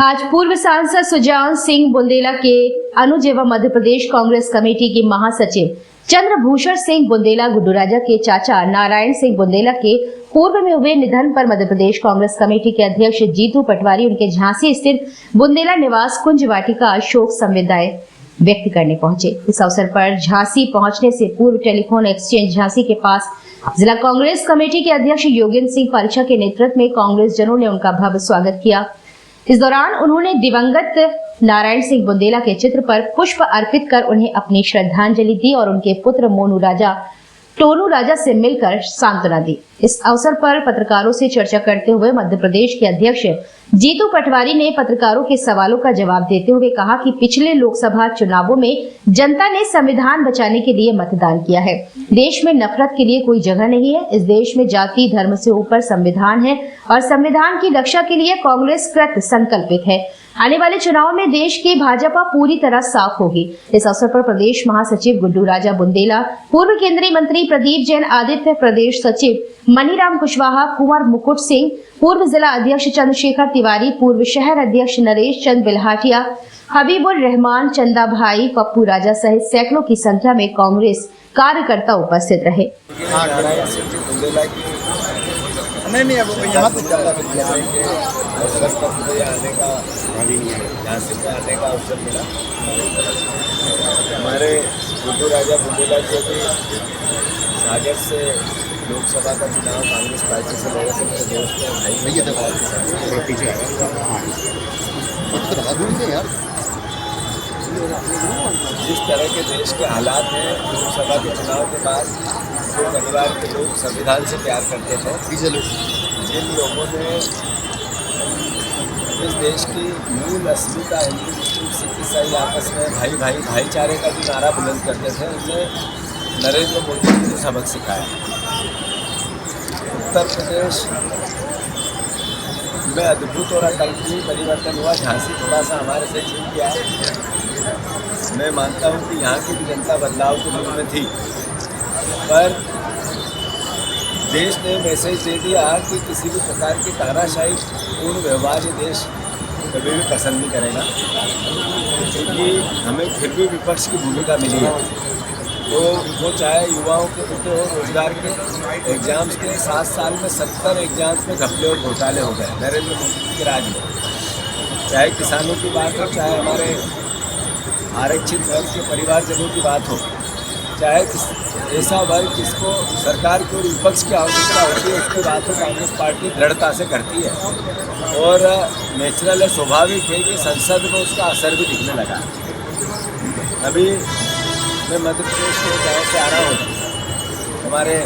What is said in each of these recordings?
आज पूर्व सांसद सुजान सिंह बुंदेला के अनुज एवं मध्य प्रदेश कांग्रेस कमेटी के महासचिव चंद्रभूषण सिंह बुंदेला गुड्डू राजा के चाचा नारायण सिंह बुंदेला के पूर्व में हुए निधन पर मध्य प्रदेश कांग्रेस कमेटी के अध्यक्ष जीतू पटवारी उनके झांसी स्थित बुंदेला निवास कुंज वाटिका शोक संवेदनाएं व्यक्त करने पहुंचे। इस अवसर पर झांसी पहुंचने से पूर्व टेलीफोन एक्सचेंज झांसी के पास जिला कांग्रेस कमेटी के अध्यक्ष योगेंद्र सिंह परीक्षा के नेतृत्व में कांग्रेस जनों ने उनका भव्य स्वागत किया। इस दौरान उन्होंने दिवंगत नारायण सिंह बुंदेला के चित्र पर पुष्प अर्पित कर उन्हें अपनी श्रद्धांजलि दी और उनके पुत्र टोनू राजा से मिलकर सांत्वना दी। इस अवसर पर पत्रकारों से चर्चा करते हुए मध्य प्रदेश के अध्यक्ष जीतू पटवारी ने पत्रकारों के सवालों का जवाब देते हुए कहा कि पिछले लोकसभा चुनावों में जनता ने संविधान बचाने के लिए मतदान किया है। देश में नफरत के लिए कोई जगह नहीं है। इस देश में जाति धर्म से ऊपर संविधान है और संविधान की रक्षा के लिए कांग्रेस कृत संकल्पित है। आने वाले चुनाव में देश की भाजपा पूरी तरह साफ होगी। इस अवसर पर प्रदेश महासचिव गुड्डू राजा बुंदेला, पूर्व केंद्रीय मंत्री प्रदीप जैन आदित्य, प्रदेश सचिव मनीराम कुशवाहा, कुंवर मुकुट सिंह, पूर्व जिला अध्यक्ष चंद्रशेखर तिवारी, पूर्व शहर अध्यक्ष नरेश चंद बिल्हाटिया, हबीबुर रहमान, चंदा भाई, पप्पू राजा सहित सैकड़ों की संख्या में कांग्रेस कार्यकर्ता उपस्थित रहे। नहीं अब यहाँ तो चल रहा है अवसर पर मुझे आने का यहाँ से आने का अवसर मिला। हमारे गुड्डू राजा बुंदेला जी अभी सागर से लोकसभा का चुनाव कांग्रेस पार्टी से लड़े थे। मेरे दोस्त हैं भाई पीछे यार जिस तरह के देश के हालात हैं लोकसभा के चुनाव के बाद जो परिवार के लोग संविधान से प्यार करते थे, जिन लोगों ने इस देश की मूल अस्मिता हिंदू मुस्लिम सिख ईसाई आपस में भाई भाई भाईचारे का जो नारा बुलंद करते थे, उनने नरेंद्र मोदी जी को सबक सिखाया। उत्तर प्रदेश में अद्भुत और अकल्पनीय परिवर्तन हुआ। झांसी थोड़ा सा हमारे से छूट गया। मैं मानता हूँ कि यहाँ की भी जनता बदलाव के मूड में थी, पर देश ने मैसेज दे दिया कि किसी भी प्रकार की तानाशाही पूर्ण व्यवहार ये देश कभी भी पसंद नहीं करेगा, क्योंकि हमें फिर भी विपक्ष की भूमिका मिली है। तो वो चाहे युवाओं के मुद्दे हो, रोजगार के, एग्जाम्स के, 7 साल में 70 एग्जाम्स में घपले और घोटाले हो गए नरेंद्र मोदी के राज में। चाहे किसानों की बात हो, चाहे हमारे आरक्षित वर्ग के परिवारजनों की बात हो, चाहे ऐसा वर्ग जिसको सरकार की और विपक्ष की आवश्यकता होती है, उसकी बात हो कांग्रेस पार्टी दृढ़ता से करती है। और नेचुरल है, स्वाभाविक है कि संसद में उसका असर भी दिखने लगा। अभी मैं मध्य प्रदेश के गाँव से आ रहा हूँ। हमारे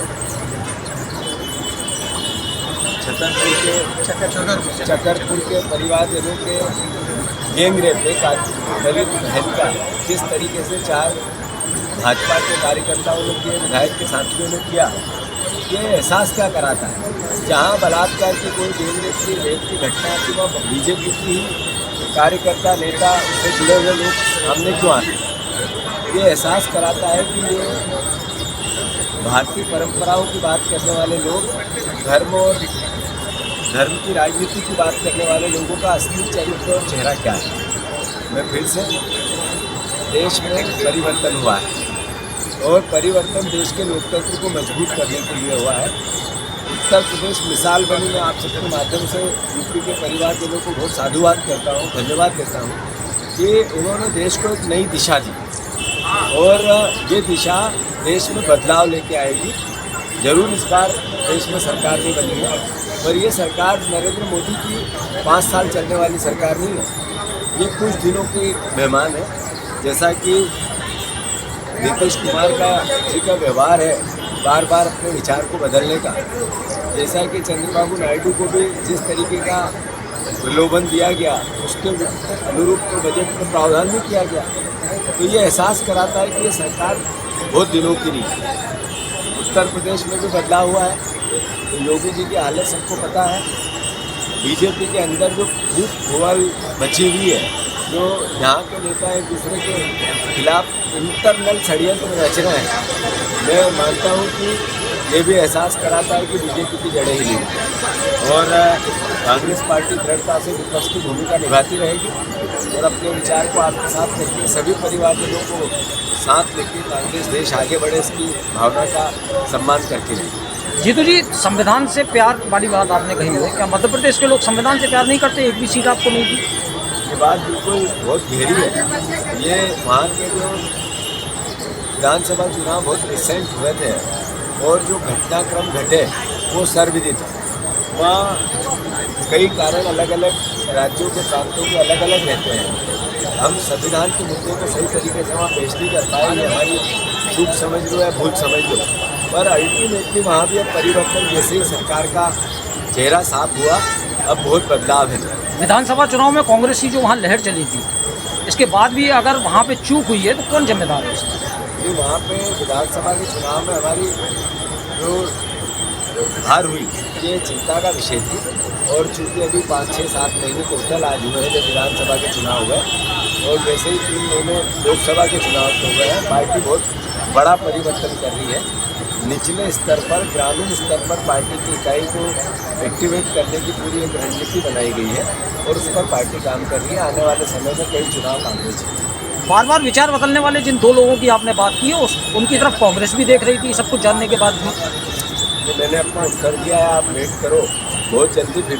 चकरपुर के परिवारजनों के गैंग रेप एक दलित बहन का किस तरीके से 4 भाजपा के कार्यकर्ताओं ने किए, विधायक के साथियों ने किया, ये एहसास क्या कराता है। जहाँ बलात्कार की कोई गैंग रेप की घटना आती, वहाँ बीजेपी की ही कार्यकर्ता नेता से जुड़े हुए लोग सामने क्यों आते। ये एहसास कराता है कि ये भारतीय परंपराओं की बात करने वाले लोग, धर्म की राजनीति की बात करने वाले लोगों का असली चरित्र और चेहरा क्या है। मैं फिर से देश में परिवर्तन हुआ है और परिवर्तन देश के लोकतंत्र को मजबूत करने के लिए हुआ है। उत्तर प्रदेश मिसाल बनी। मैं आप सबके माध्यम से यूपी के परिवारजनों को बहुत साधुवाद करता हूँ, धन्यवाद देता हूँ कि उन्होंने देश को एक नई दिशा दी और ये दिशा देश में बदलाव लेके आएगी। जरूर इस बार देश में सरकार नहीं बनी है, पर ये सरकार नरेंद्र मोदी की 5 साल चलने वाली सरकार नहीं है। ये कुछ दिनों की मेहमान है। जैसा कि नीतीश कुमार जी का व्यवहार है बार बार अपने विचार को बदलने का, जैसा कि चंद्रबाबू नायडू को भी जिस तरीके का प्रलोभन दिया गया उसके अनुरूप तो बजट में प्रावधान नहीं किया गया, तो ये एहसास कराता है कि ये सरकार बहुत दिनों की नहीं है। उत्तर प्रदेश में भी बदलाव हुआ है। तो योगी जी की हालत सबको पता है। बीजेपी के अंदर जो फूट होल बची हुई है, जो यहाँ के नेता एक दूसरे के खिलाफ इंटरनल षड्यंत्र रच रहे हैं, मैं मानता हूँ कि ये भी एहसास कराता है कि बीजेपी की जड़ें ही नहीं। और कांग्रेस पार्टी दृढ़ता से विपक्ष की भूमिका निभाती रहेगी और अपने विचार को आत्मसात करके सभी परिवारजनों को साथ लेकर कांग्रेस देश आगे बढ़े, इसकी भावना का सम्मान करके रहेगी। जीतू जी, संविधान से प्यार वाली बात आपने कही है, क्या मध्य प्रदेश के लोग संविधान से प्यार नहीं करते? एक भी सीट आपको नहीं दी? ये बात बिल्कुल बहुत गहरी है। ये वहाँ के जो विधानसभा चुनाव बहुत रिसेंट हुए थे और जो घटनाक्रम घटे वो सर्वविदित है। वहाँ कई कारण अलग अलग राज्यों के प्रांतों के अलग अलग रहते हैं। हम संविधान के मुद्दे को सही तरीके से वहाँ पेश नहीं कर पाए, ये हमारी चूक समझ लो या भूल समझ लो, पर अल्टीमेटली वहाँ भी अब परिवर्तन, जैसे ही सरकार का चेहरा साफ हुआ, अब बहुत बदलाव है। विधानसभा चुनाव में कांग्रेस की जो वहाँ लहर चली थी, इसके बाद भी अगर वहाँ पे चूक हुई है तो कौन जिम्मेदार है उसका? कि वहाँ पे विधानसभा के चुनाव में हमारी जो हार हुई ये चिंता का विषय थी। और चूँकि अभी 5, 6, 7 महीने टोटल आज हुए हैं जब विधानसभा के चुनाव हुए, और जैसे ही 3 महीने लोकसभा के चुनाव हो गए हैं, पार्टी बहुत बड़ा परिवर्तन कर रही है। निचले स्तर पर, ग्रामीण स्तर पर पार्टी की इकाई को एक्टिवेट करने की पूरी एक रणनीति बनाई गई है और उस पर पार्टी काम कर रही है। आने वाले समय में कई चुनाव कांग्रेस है। बार बार विचार बदलने वाले जिन 2 लोगों की आपने बात की है, उनकी तरफ कांग्रेस भी देख रही थी सब कुछ जानने के बाद भी। मैंने अपना उत्तर दिया है, आप वेट करो, बहुत जल्दी फिर